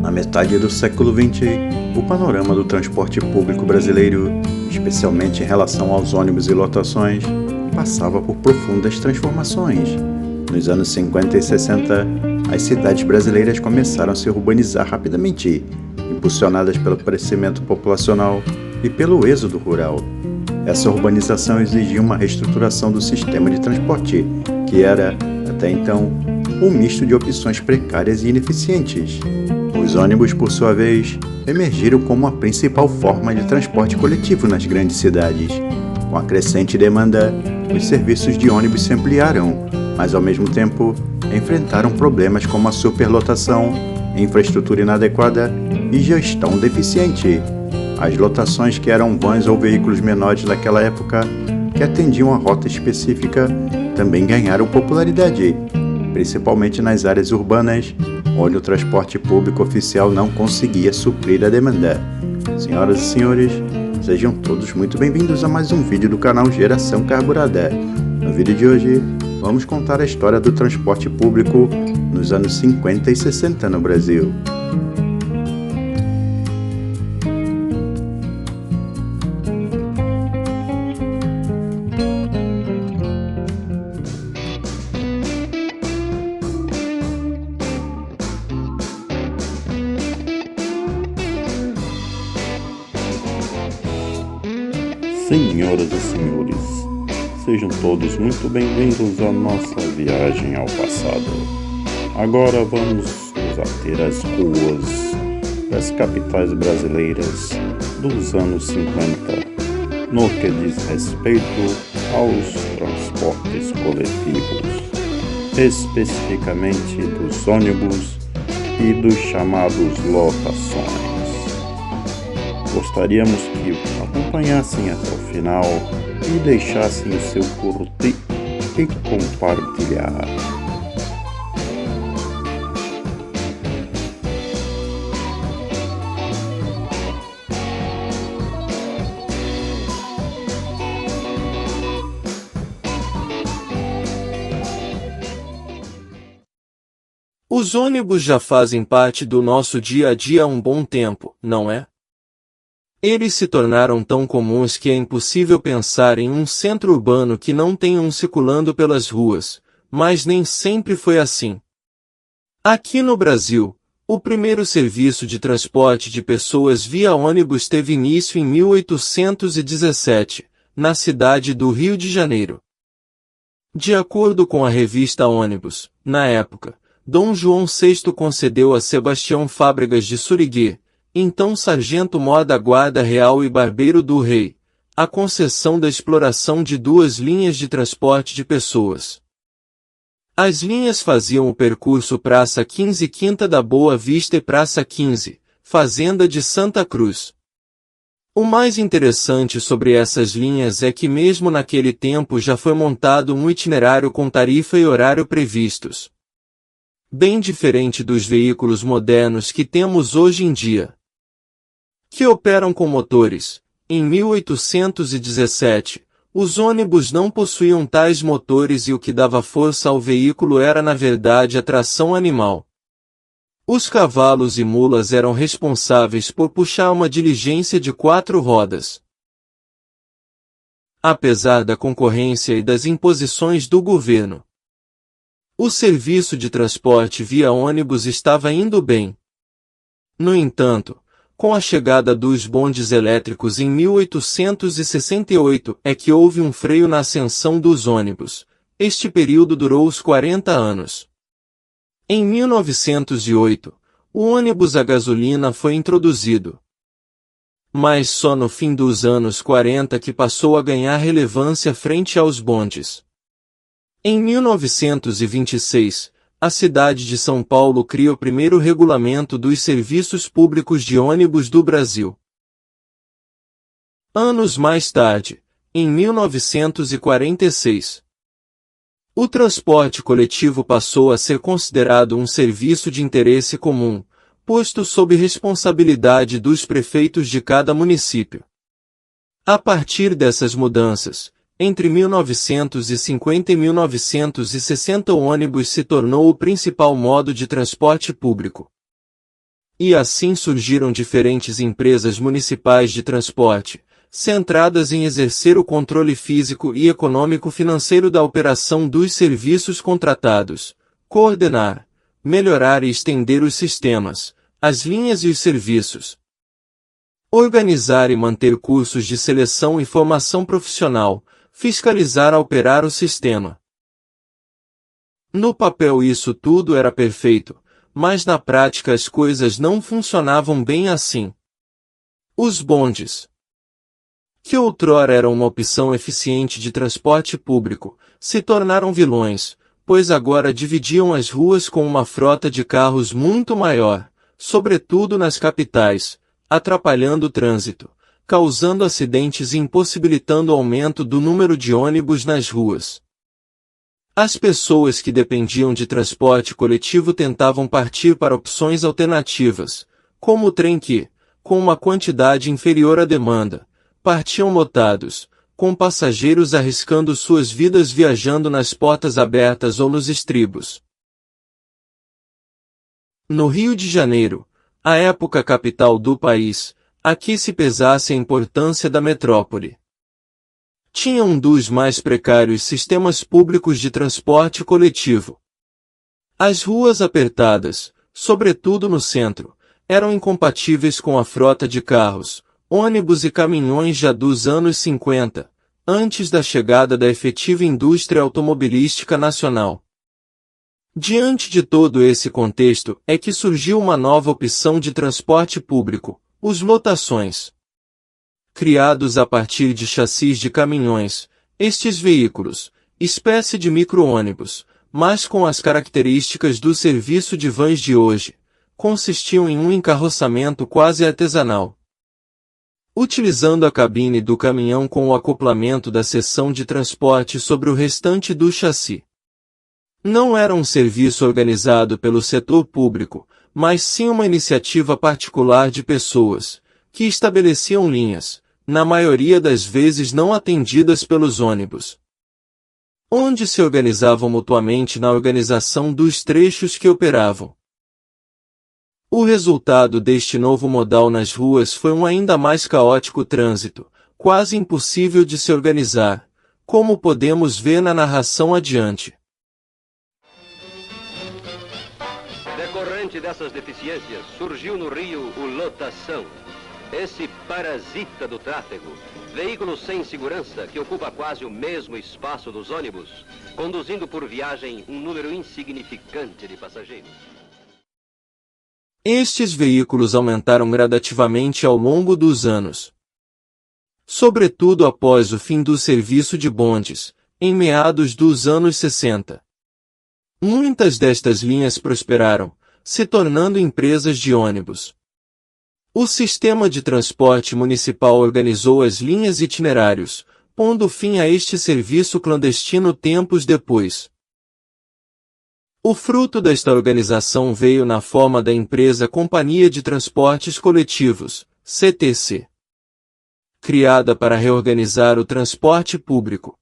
Na metade do século XX, o panorama do transporte público brasileiro, especialmente em relação aos ônibus e lotações, passava por profundas transformações. Nos anos 50 e 60, as cidades brasileiras começaram a se urbanizar rapidamente, impulsionadas pelo crescimento populacional e pelo êxodo rural. Essa urbanização exigia uma reestruturação do sistema de transporte, que era, até então, um misto de opções precárias e ineficientes. Os ônibus, por sua vez, emergiram como a principal forma de transporte coletivo nas grandes cidades. Com a crescente demanda, os serviços de ônibus se ampliaram, mas ao mesmo tempo enfrentaram problemas como a superlotação, infraestrutura inadequada e gestão deficiente. As lotações, que eram vans ou veículos menores naquela época, que atendiam a rota específica, também ganharam popularidade, principalmente nas áreas urbanas, onde o transporte público oficial não conseguia suprir a demanda. Senhoras e senhores, sejam todos muito bem-vindos a mais um vídeo do canal Geração Carburada. No vídeo de hoje, vamos contar a história do transporte público nos anos 50 e 60 no Brasil. Senhoras e senhores, sejam todos muito bem-vindos à nossa viagem ao passado. Agora vamos nos ater às ruas das capitais brasileiras dos anos 50, no que diz respeito aos transportes coletivos, especificamente dos ônibus e dos chamados lotações. Gostaríamos que acompanhassem até o final e deixassem o seu curtir e compartilhar. Os ônibus já fazem parte do nosso dia a dia há um bom tempo, não é? Eles se tornaram tão comuns que é impossível pensar em um centro urbano que não tenha um circulando pelas ruas, mas nem sempre foi assim. Aqui no Brasil, o primeiro serviço de transporte de pessoas via ônibus teve início em 1817, na cidade do Rio de Janeiro. De acordo com a revista Ônibus, na época, Dom João VI concedeu a Sebastião Fábregas de Suriguê, então sargento-mor da Guarda Real e barbeiro do rei, a concessão da exploração de duas linhas de transporte de pessoas. As linhas faziam o percurso Praça 15 Quinta da Boa Vista e Praça 15, Fazenda de Santa Cruz. O mais interessante sobre essas linhas é que mesmo naquele tempo já foi montado um itinerário com tarifa e horário previstos. Bem diferente dos veículos modernos que temos hoje em dia, que operam com motores. Em 1817, os ônibus não possuíam tais motores e o que dava força ao veículo era na verdade a tração animal. Os cavalos e mulas eram responsáveis por puxar uma diligência de 4 rodas. Apesar da concorrência e das imposições do governo, o serviço de transporte via ônibus estava indo bem. No entanto, com a chegada dos bondes elétricos em 1868 é que houve um freio na ascensão dos ônibus. Este período durou os 40 anos. Em 1908, o ônibus a gasolina foi introduzido. Mas só no fim dos anos 40 que passou a ganhar relevância frente aos bondes. Em 1926, a cidade de São Paulo cria o primeiro regulamento dos serviços públicos de ônibus do Brasil. Anos mais tarde, em 1946, o transporte coletivo passou a ser considerado um serviço de interesse comum, posto sob responsabilidade dos prefeitos de cada município. A partir dessas mudanças, Entre 1950 e 1960 o ônibus se tornou o principal modo de transporte público. E assim surgiram diferentes empresas municipais de transporte, centradas em exercer o controle físico e econômico-financeiro da operação dos serviços contratados, coordenar, melhorar e estender os sistemas, as linhas e os serviços, organizar e manter cursos de seleção e formação profissional, fiscalizar e operar o sistema. No papel isso tudo era perfeito, mas na prática as coisas não funcionavam bem assim. Os bondes, que outrora eram uma opção eficiente de transporte público, se tornaram vilões, pois agora dividiam as ruas com uma frota de carros muito maior, sobretudo nas capitais, atrapalhando o trânsito, causando acidentes e impossibilitando o aumento do número de ônibus nas ruas. As pessoas que dependiam de transporte coletivo tentavam partir para opções alternativas, como o trem que, com uma quantidade inferior à demanda, partiam lotados, com passageiros arriscando suas vidas viajando nas portas abertas ou nos estribos. No Rio de Janeiro, a época capital do país, aqui se pesasse a importância da metrópole. Tinha um dos mais precários sistemas públicos de transporte coletivo. As ruas apertadas, sobretudo no centro, eram incompatíveis com a frota de carros, ônibus e caminhões já dos anos 50, antes da chegada da efetiva indústria automobilística nacional. Diante de todo esse contexto é que surgiu uma nova opção de transporte público, os lotações. Criados a partir de chassis de caminhões, estes veículos, espécie de micro-ônibus, mas com as características do serviço de vans de hoje, consistiam em um encarroçamento quase artesanal. Utilizando a cabine do caminhão com o acoplamento da seção de transporte sobre o restante do chassi. Não era um serviço organizado pelo setor público, mas sim uma iniciativa particular de pessoas, que estabeleciam linhas, na maioria das vezes não atendidas pelos ônibus, onde se organizavam mutuamente na organização dos trechos que operavam. O resultado deste novo modal nas ruas foi um ainda mais caótico trânsito, quase impossível de se organizar, como podemos ver na narração adiante. Decorrente dessas deficiências, surgiu no Rio o lotação. Esse parasita do tráfego, veículo sem segurança que ocupa quase o mesmo espaço dos ônibus, conduzindo por viagem um número insignificante de passageiros. Estes veículos aumentaram gradativamente ao longo dos anos. Sobretudo após o fim do serviço de bondes, em meados dos anos 60. Muitas destas linhas prosperaram, se tornando empresas de ônibus. O sistema de transporte municipal organizou as linhas e itinerários, pondo fim a este serviço clandestino tempos depois. O fruto desta organização veio na forma da empresa Companhia de Transportes Coletivos, CTC, criada para reorganizar o transporte público.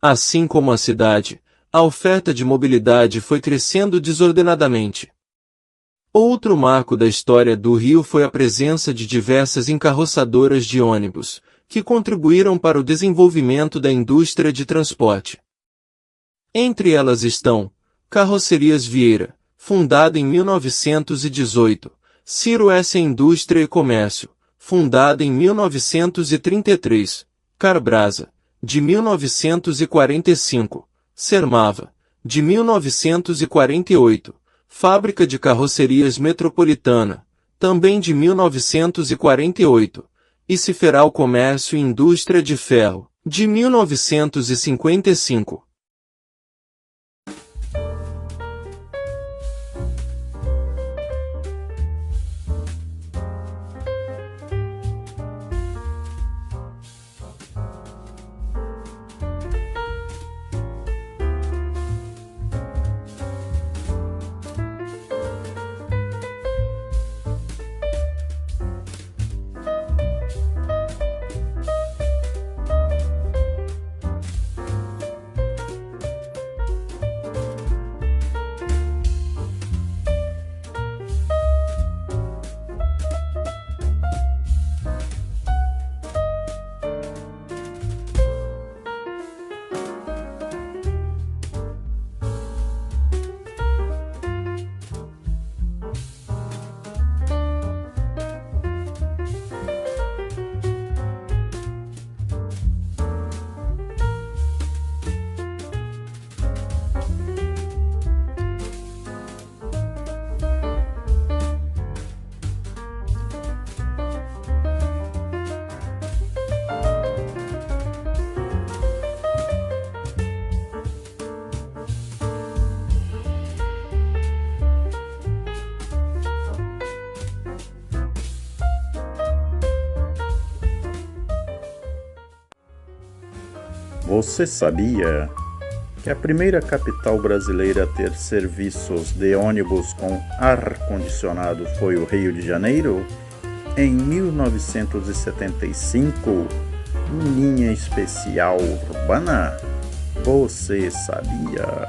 Assim como a cidade, a oferta de mobilidade foi crescendo desordenadamente. Outro marco da história do Rio foi a presença de diversas encarroçadoras de ônibus, que contribuíram para o desenvolvimento da indústria de transporte. Entre elas estão Carrocerias Vieira, fundada em 1918, Ciro S. Indústria e Comércio, fundada em 1933, Carbrasa, de 1945, Sermava, de 1948, Fábrica de Carrocerias Metropolitana, também de 1948, e Ciferal Comércio e Indústria de Ferro, de 1955. Você sabia que a primeira capital brasileira a ter serviços de ônibus com ar-condicionado foi o Rio de Janeiro? Em 1975, linha especial urbana. Você sabia?